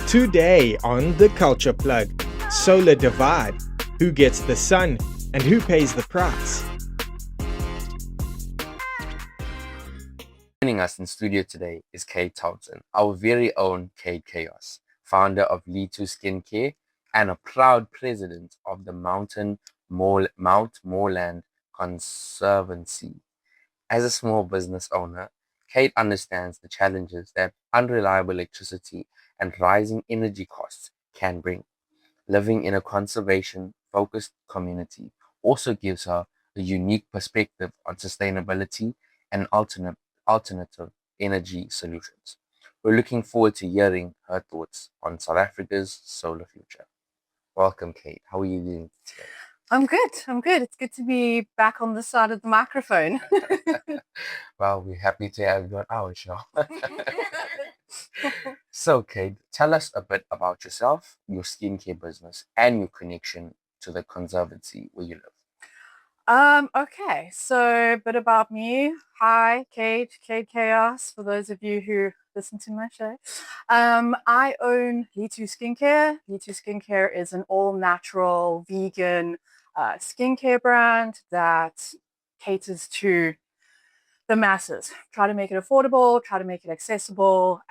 Today on The Culture Plug, Solar Divide, who gets the sun and who pays the price? Joining us in studio today is Caid Thomson, our very own Caid Chaos, founder of LITU Skin Care and a proud president of the Mount Moreland Conservancy. As a small business owner, Caid understands the challenges that unreliable electricity and rising energy costs can bring. Living in a conservation-focused community also gives her a unique perspective on sustainability and alternative energy solutions. We're looking forward to hearing her thoughts on South Africa's solar future. Welcome, Caid. How are you doing today? I'm good. It's good to be back on this side of the microphone. Well, we're happy to have you on our show. So, Caid, tell us a bit about yourself, your skincare business, and your connection to the conservancy where you live. Okay, so a bit about me. Hi, Caid Chaos, for those of you who listen to my show. I own LITU Skin Care. LITU Skin Care is an all-natural, vegan skincare brand that caters to the masses. Try to make it affordable, try to make it accessible.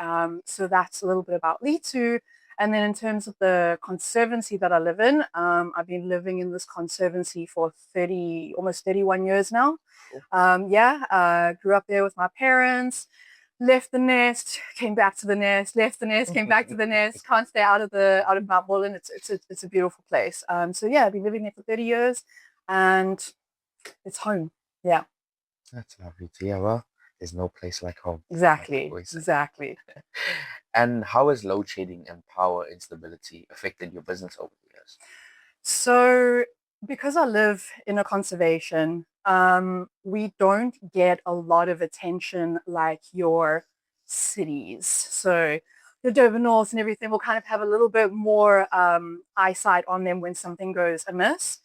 So that's a little bit about LITU. And then in terms of the conservancy that I live in, I've been living in this conservancy for almost 31 years now. Grew up there with my parents, left the nest, came back to the nest, left the nest, came back to the nest. Can't stay out of Mount Moreland. It's a beautiful place. I've been living there for 30 years, and it's home. Yeah. That's lovely to hear. Well, there's no place like home. Exactly. And how has load shedding and power instability affected your business over the years? So, because I live in a conservation, we don't get a lot of attention like your cities. So, the Durban North and everything will kind of have a little bit more eyesight on them when something goes amiss.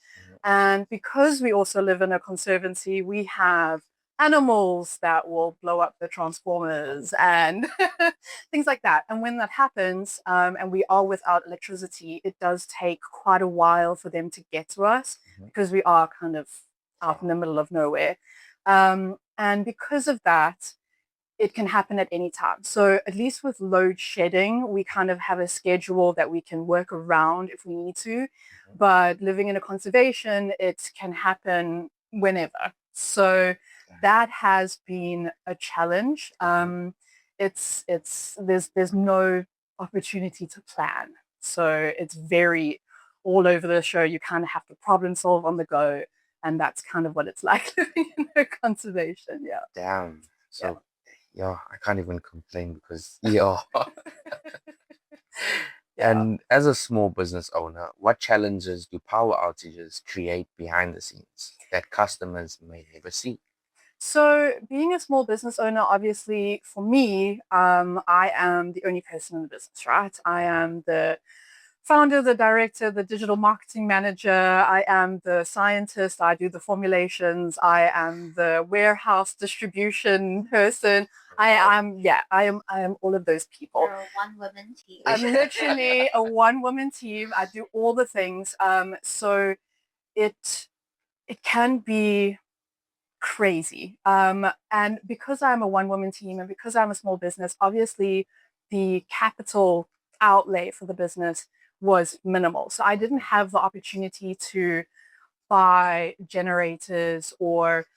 And because we also live in a conservancy, we have animals that will blow up the transformers and things like that. And when that happens, and we are without electricity, it does take quite a while for them to get to us because we are kind of out in the middle of nowhere. And because of that, it can happen at any time. So at least with load shedding, we kind of have a schedule that we can work around if we need to. But living in a conservation, it can happen whenever. So that has been a challenge. There's no opportunity to plan. So it's very all over the show. You kind of have to problem solve on the go. And that's kind of what it's like living in a conservation. Yeah. Damn. So yeah, I can't even complain because yeah. And as a small business owner, what challenges do power outages create behind the scenes that customers may never see? So being a small business owner, obviously for me, I am the only person in the business, right? I am the founder, the director, the digital marketing manager. I am the scientist. I do the formulations. I am the warehouse distribution person. I am all of those people. You're a one-woman team. I'm literally a one-woman team. I do all the things. So it can be crazy. And because I'm a one-woman team and because I'm a small business, obviously the capital outlay for the business was minimal. So I didn't have the opportunity to buy generators or,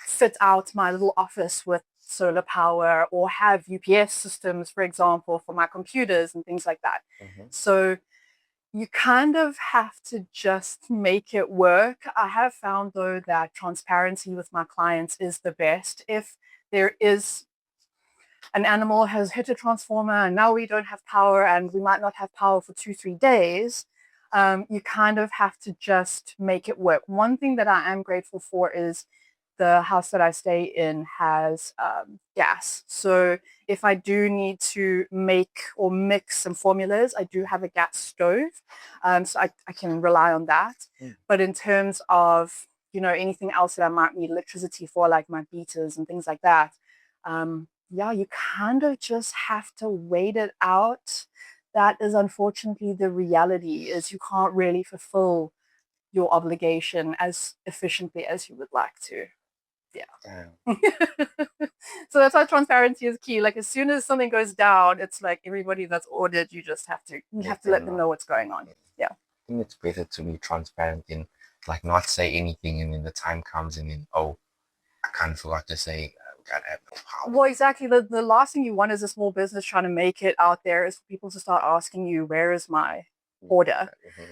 fit out my little office with solar power or have UPS systems, for example, for my computers and things like that. So you kind of have to just make it work. I have found, though, that transparency with my clients is the best. If there is an animal has hit a transformer and now we don't have power and we might not have power for 2-3 days, you kind of have to just make it work. One thing that I am grateful for is the house that I stay in has gas. So if I do need to make or mix some formulas, I do have a gas stove. So I can rely on that. But in terms of, anything else that I might need electricity for, like my beaters and things like that, yeah, you kind of just have to wait it out. That is unfortunately the reality, is you can't really fulfill your obligation as efficiently as you would like to. Yeah. Damn. So that's why transparency is key. Like as soon as something goes down, it's like everybody that's ordered, you just have to let them know what's going on. Yeah. I think it's better to be transparent than like not say anything, and then the time comes and then, oh, I kind of forgot to say, we gotta have no power. Well, exactly. The last thing you want as a small business trying to make it out there is for people to start asking you, where is my order?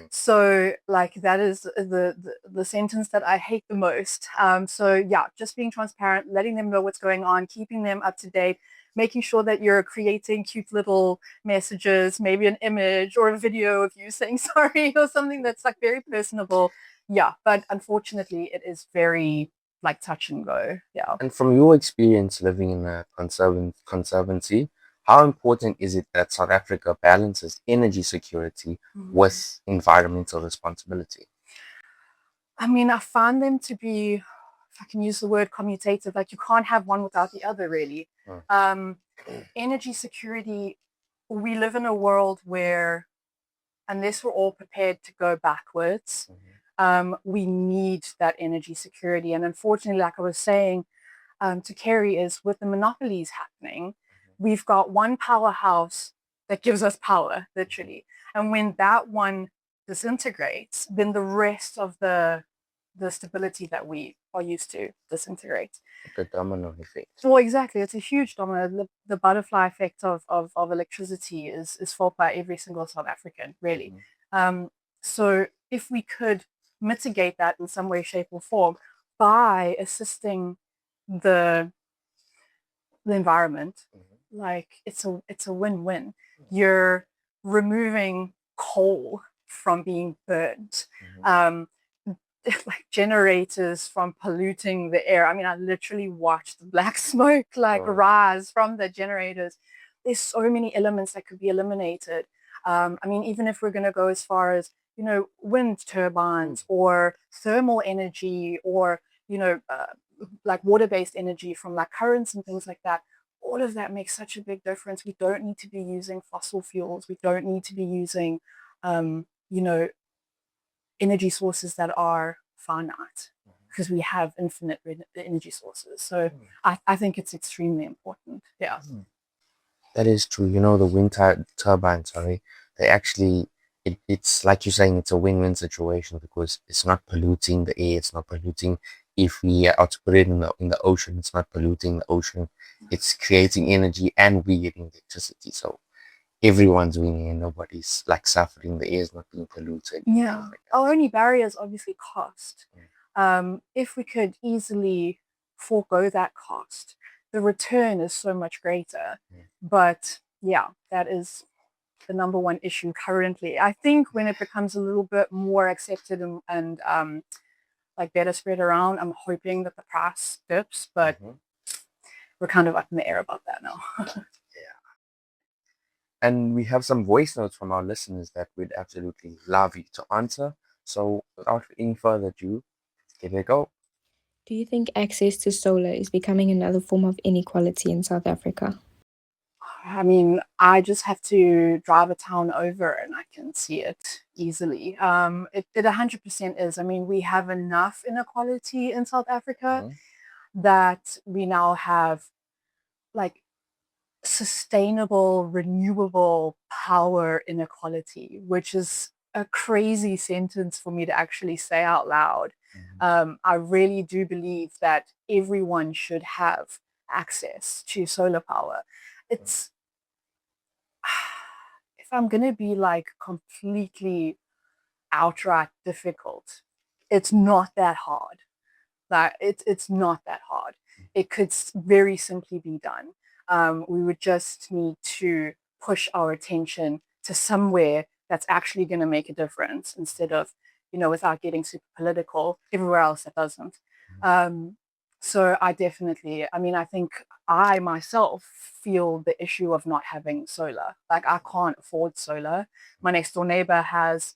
So like that is the sentence that I hate the most. So yeah, just being transparent, letting them know what's going on, keeping them up to date, making sure that you're creating cute little messages, maybe an image or a video of you saying sorry or something that's like very personable. Yeah, but unfortunately it is very like touch and go. Yeah. And from your experience living in a conservancy, how important is it that South Africa balances energy security with environmental responsibility? I mean, I find them to be, if I can use the word commutative, like you can't have one without the other, really. Energy security, we live in a world where, unless we're all prepared to go backwards, we need that energy security. And unfortunately, like I was saying to Keri, is with the monopolies happening, we've got one powerhouse that gives us power, literally. And when that one disintegrates, then the rest of the stability that we are used to disintegrates. The domino effect. Well, exactly. It's a huge domino. The butterfly effect of electricity is felt by every single South African, really. So if we could mitigate that in some way, shape, or form by assisting the environment, like it's a win-win. You're removing coal from being burnt. Like generators from polluting the air. I mean, I literally watched the black smoke like rise from the generators. There's so many elements that could be eliminated. I mean, even if we're going to go as far as, you know, wind turbines or thermal energy or, you know, like water-based energy from like currents and things like that, all of that makes such a big difference. We don't need to be using fossil fuels. We don't need to be using, you know, energy sources that are finite, because we have infinite energy sources. So I think it's extremely important. Yeah. That is true. You know, the wind turbines, they actually, it's like you're saying, it's a win-win situation because it's not polluting the air, it's not polluting. If we are to put it in the ocean, it's not polluting the ocean. It's creating energy and we're getting electricity. So everyone's winning and nobody's like suffering. The air is not being polluted. Yeah. Our only barrier is obviously cost. If we could easily forego that cost, the return is so much greater. But yeah, that is the number one issue currently. I think when it becomes a little bit more accepted and like better spread around, I'm hoping that the price dips, but we're kind of up in the air about that now. And we have some voice notes from our listeners that we'd absolutely love you to answer. So without any further ado, give it a go. Do you think access to solar is becoming another form of inequality in South Africa? I mean, I just have to drive a town over and I can see it easily. It 100% is. I mean, we have enough inequality in South Africa that we now have like sustainable, renewable power inequality, which is a crazy sentence for me to actually say out loud. I really do believe that everyone should have access to solar power. It's, if I'm going to be like completely outright difficult, it's not that hard. Like it's not that hard. It could very simply be done. We would just need to push our attention to somewhere that's actually going to make a difference instead of, you know, without getting super political, everywhere else that doesn't. So I definitely, I mean, I think I myself feel the issue of not having solar. Like I can't afford solar. My next door neighbor has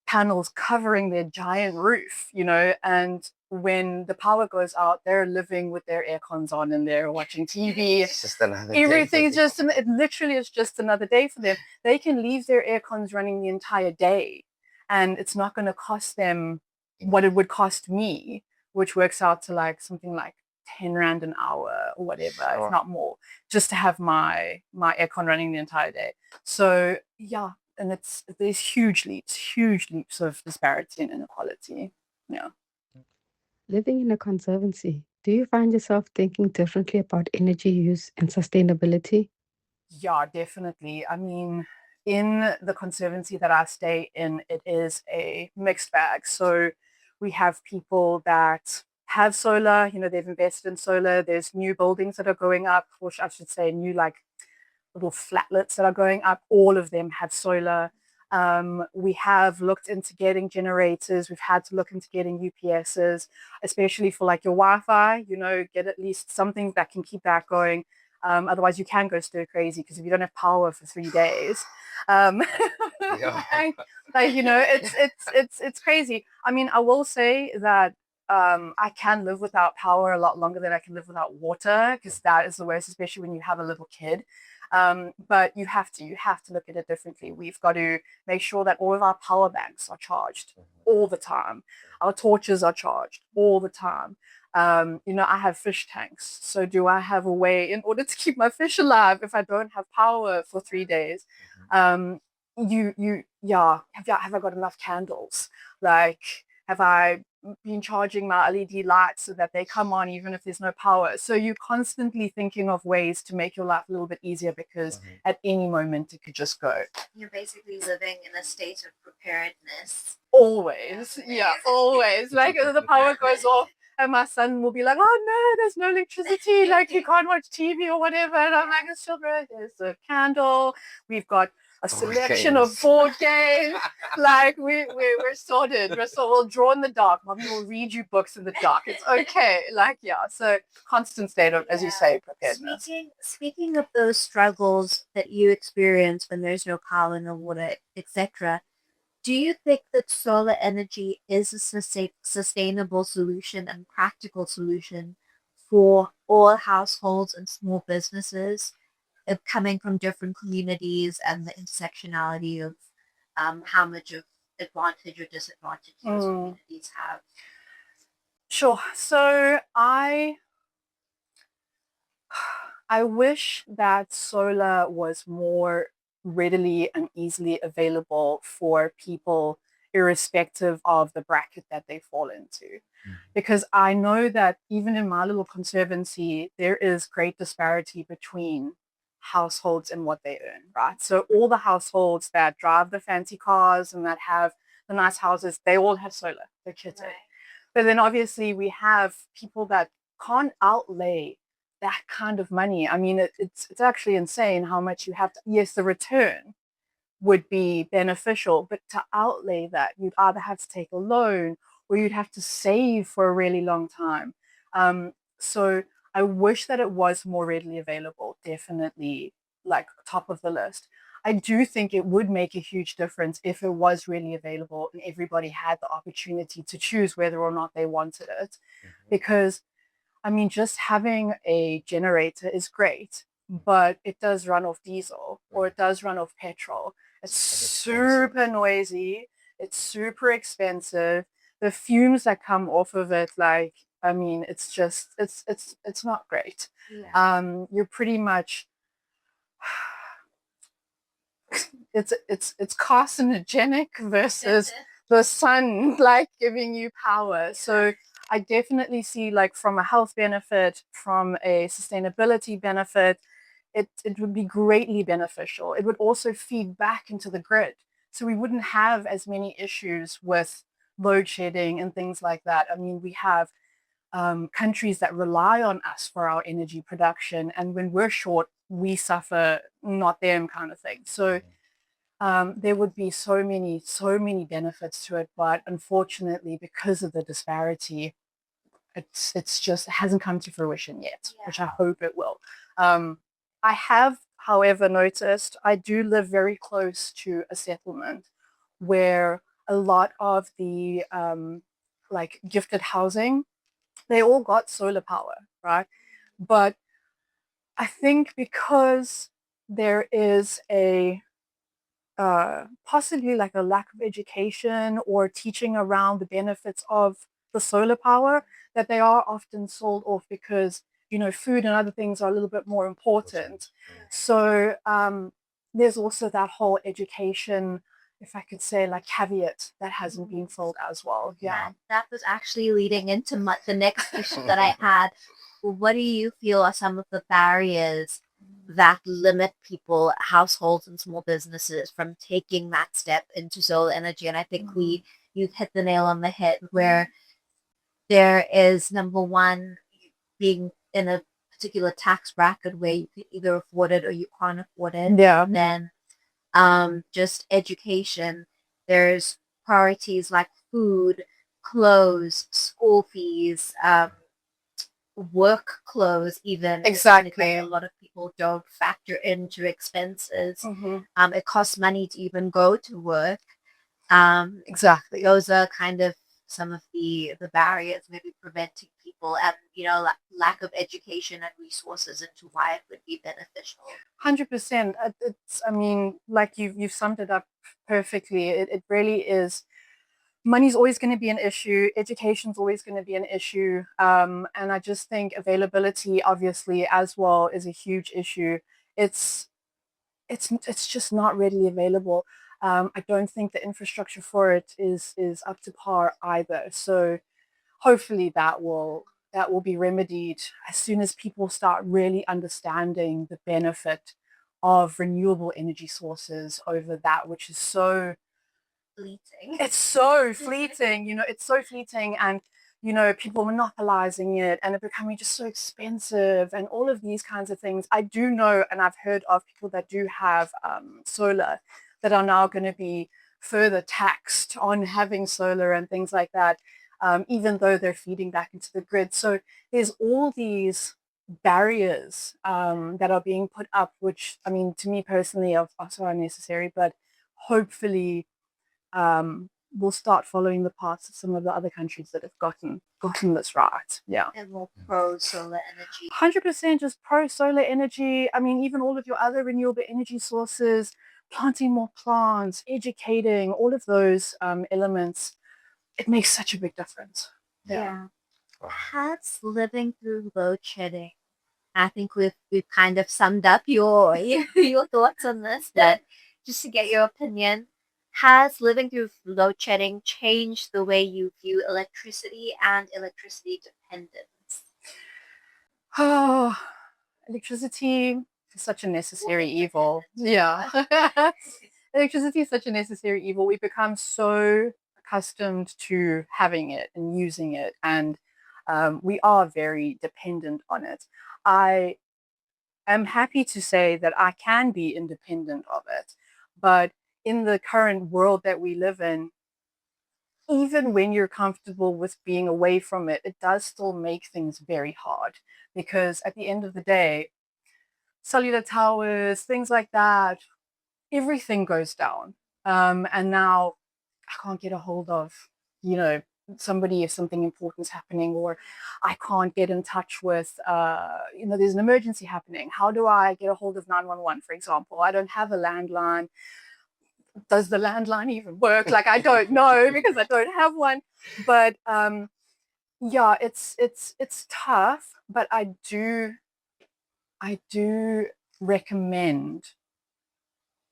panels covering their giant roof, you know, and when the power goes out, they're living with their air cons on and they're watching TV. It's just another day. Everything's just, it literally is just another day for them. They can leave their air cons running the entire day and it's not going to cost them what it would cost me, which works out to like something like 10 Rand an hour or whatever, if not more, just to have my aircon running the entire day. So yeah, and there's huge leaps of disparity and inequality. Yeah. Living in a conservancy, do you find yourself thinking differently about energy use and sustainability? Yeah, definitely. I mean, in the conservancy that I stay in, it is a mixed bag. So we have people that have solar, they've invested in solar. There's new buildings that are going up, or I should say new like little flatlets that are going up. All of them have solar. We have looked into getting generators. We've had to look into getting UPSs, especially for like your Wi-Fi, get at least something that can keep that going. Otherwise you can go stir crazy because if you don't have power for 3 days, it's crazy. I mean, I will say that I can live without power a lot longer than I can live without water, because that is the worst, especially when you have a little kid. But you have to look at it differently. We've got to make sure that all of our power banks are charged all the time. Our torches are charged all the time. I have fish tanks. So do I have a way in order to keep my fish alive if I don't have power for 3 days? Have I got enough candles? Like, have I been charging my LED lights so that they come on even if there's no power? So you're constantly thinking of ways to make your life a little bit easier, because at any moment it could just go. You're basically living in a state of preparedness. Always. Yeah, always. Like the power goes off and my son will be like, oh no, there's no electricity, like you can't watch TV or whatever. And I'm like, it's still great. There's a candle. We've got a selection of board games. Like we're sorted. We'll draw in the dark. Mommy will read you books in the dark. It's okay. Like, yeah. So constant state of, as you say, preparedness. Speaking of those struggles that you experience when there's no power, no water, etc., do you think that solar energy is a sustainable solution and practical solution for all households and small businesses, coming from different communities and the intersectionality of how much of advantage or disadvantage those communities have? Sure. So I wish that solar was more readily and easily available for people, irrespective of the bracket that they fall into. Because I know that even in my little conservancy, there is great disparity between households and what they earn, right? So all the households that drive the fancy cars and that have the nice houses, they all have solar. They're kitted. Right. But then obviously we have people that can't outlay that kind of money. I mean, it's actually insane how much you have to, yes, the return would be beneficial, but to outlay that, you'd either have to take a loan or you'd have to save for a really long time. So I wish that it was more readily available, definitely like top of the list. I do think it would make a huge difference if it was really available and everybody had the opportunity to choose whether or not they wanted it. Because I mean, just having a generator is great, but it does run off diesel or it does run off petrol. It's super noisy. It's super expensive. The fumes that come off of it, like, I mean, it's just, it's not great. Yeah. You're pretty much, it's carcinogenic versus the sun, like, giving you power. So I definitely see, like, from a health benefit, from a sustainability benefit, it would be greatly beneficial. It would also feed back into the grid. So we wouldn't have as many issues with load shedding and things like that. I mean, we have countries that rely on us for our energy production. And when we're short, we suffer, not them kind of thing. So there would be so many benefits to it. But unfortunately, because of the disparity, it's just, it hasn't come to fruition yet, which I hope it will. I have, however, noticed I do live very close to a settlement where a lot of the like gifted housing, they all got solar power, right? But I think because there is a possibly like a lack of education or teaching around the benefits of the solar power, that they are often sold off because, you know, food and other things are a little bit more important. So there's also that whole education, if I could say, like caveat that hasn't been sold as well. Yeah. That was actually leading into the next question that I had. What do you feel are some of the barriers that limit people, households, and small businesses from taking that step into solar energy? And I think you hit the nail on the head where there is number one, being in a particular tax bracket where you can either afford it or you can't afford it. Yeah. Then just education. There's priorities like food, clothes, school fees, work clothes, even. Exactly. A lot of people don't factor into expenses. Mm-hmm. It costs money to even go to work. Exactly. Those are kind of some of the barriers maybe preventing people, and lack of education and resources into why it would be beneficial. 100%. It's, I mean, like you've summed it up perfectly. It really is. Money's always going to be an issue. Education's always going to be an issue. And I just think availability, obviously, as well, is a huge issue. It's just not readily available. I don't think the infrastructure for it is up to par either. So hopefully that will be remedied as soon as people start really understanding the benefit of renewable energy sources over that which is so fleeting. It's so fleeting, you know, it's so fleeting, and you know, people monopolizing it and it becoming just so expensive and all of these kinds of things. I do know, and I've heard of people that do have solar that are now going to be further taxed on having solar and things like that, even though they're feeding back into the grid. So there's all these barriers that are being put up, which, I mean, to me personally, are also unnecessary, but hopefully we'll start following the paths of some of the other countries that have gotten this right. Yeah. And more pro solar energy. 100% just pro solar energy. I mean, even all of your other renewable energy sources, planting more plants, educating, all of those elements, it makes such a big difference. Yeah. Has living through load shedding, I think we've kind of summed up your your thoughts on this, but just to get your opinion, has living through load shedding changed the way you view electricity and electricity dependence? Oh, electricity is such a necessary evil. Yeah. Electricity is such a necessary evil. We become so accustomed to having it and using it, and we are very dependent on it. I am happy to say that I can be independent of it, but in the current world that we live in, even when you're comfortable with being away from it, it does still make things very hard, because at the end of the day, cellular towers, things like that, everything goes down. And now I can't get a hold of, you know, somebody if something important's happening, or I can't get in touch with, you know, there's an emergency happening. How do I get a hold of 911, for example? I don't have a landline. Does the landline even work? Like, I don't know because I don't have one. But yeah, it's tough, but I do recommend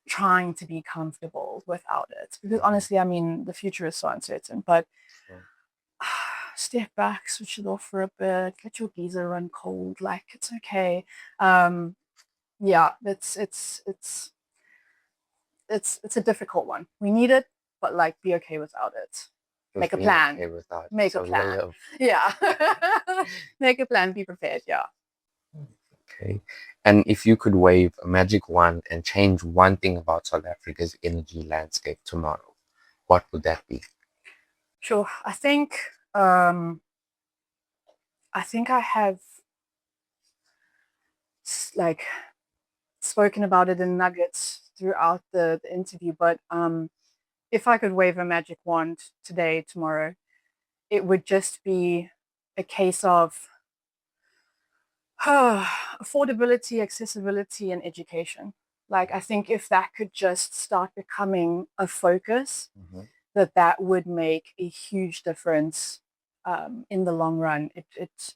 trying to be comfortable without it, because honestly, I mean, the future is so uncertain. But step back, switch it off for a bit, let your geyser run cold, like it's okay. Yeah, it's a difficult one. We need it, but like, be okay without it. Make a plan. Okay without Make a so plan. little. Yeah. Make a plan, be prepared. Yeah. Okay. And if you could wave a magic wand and change one thing about South Africa's energy landscape tomorrow, what would that be? Sure. I think I have like spoken about it in nuggets throughout the interview, but if I could wave a magic wand today, tomorrow, it would just be a case of affordability, accessibility, and education. Like, I think if that could just start becoming a focus, that would make a huge difference in the long run.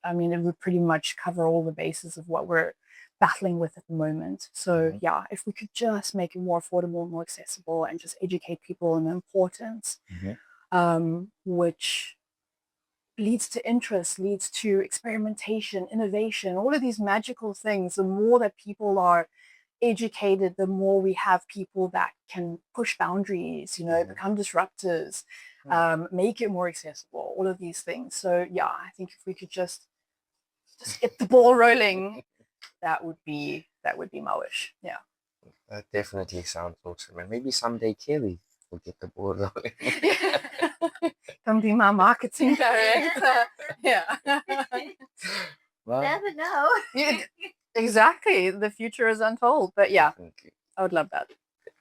I mean, it would pretty much cover all the bases of what we're battling with at the moment. So yeah, if we could just make it more affordable, more accessible, and just educate people on the importance, which leads to interest, leads to experimentation, innovation, all of these magical things. The more that people are educated, the more we have people that can push boundaries, you know, become disruptors, make it more accessible, all of these things. So yeah, I think if we could just get the ball rolling, that would be my wish. Yeah. That definitely sounds awesome. And maybe someday Kelly will get the ball rolling. Come be my marketing director. Yeah. Well, Never know. Yeah, exactly. The future is untold. But yeah, definitely. I would love that.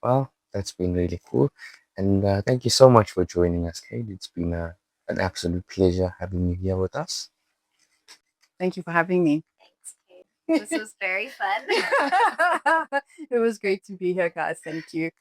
Well, that's been really cool. And thank you so much for joining us, Caid. It's been an absolute pleasure having you here with us. Thank you for having me. Thanks, Kate. This was very fun. It was great to be here, guys. Thank you.